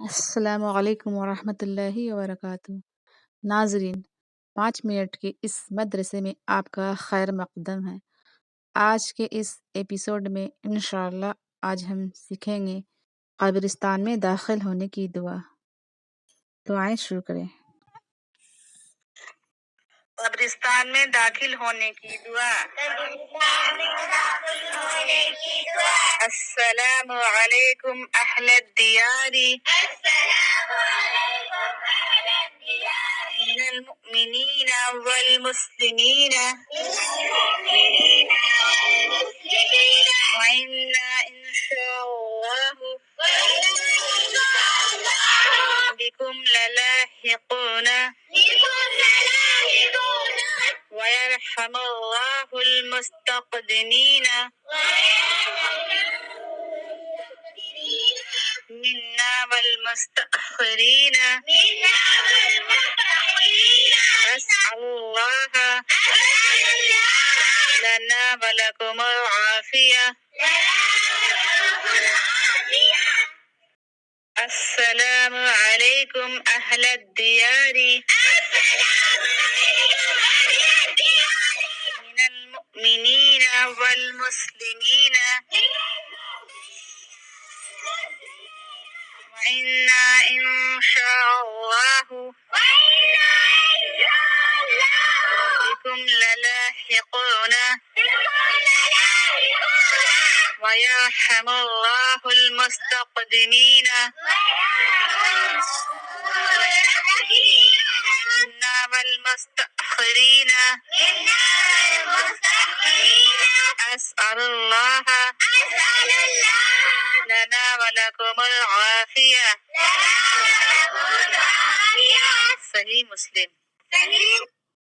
السلام علیکم ورحمۃ اللہ وبرکاتہ۔ ناظرین، 5 منٹ کے اس مدرسے میں آپ کا خیر مقدم ہے۔ آج کے اس ایپیسوڈ میں انشاءاللہ آج ہم سیکھیں گے قبرستان میں داخل ہونے کی دعا۔ دعائیں شروع کریں۔ قبرستان میں داخل ہونے کی دعا۔ السلام علیکم اہل الدیار من المؤمنین والمسلمین وإنا إن شاء الله بكم للاحقون ويرحم الله المستقدمين منا والمستأخرين أسأل الله لنا ولكم العافية۔ السلام علیکم اہل الدیار من المؤمنین والمسلمین وإنا إن شاء الله بكم للاحقون ويرحم الله المستقدمين منا والمستأخرين أسأل الله لنا ولكم العافية۔ صحیح مسلم۔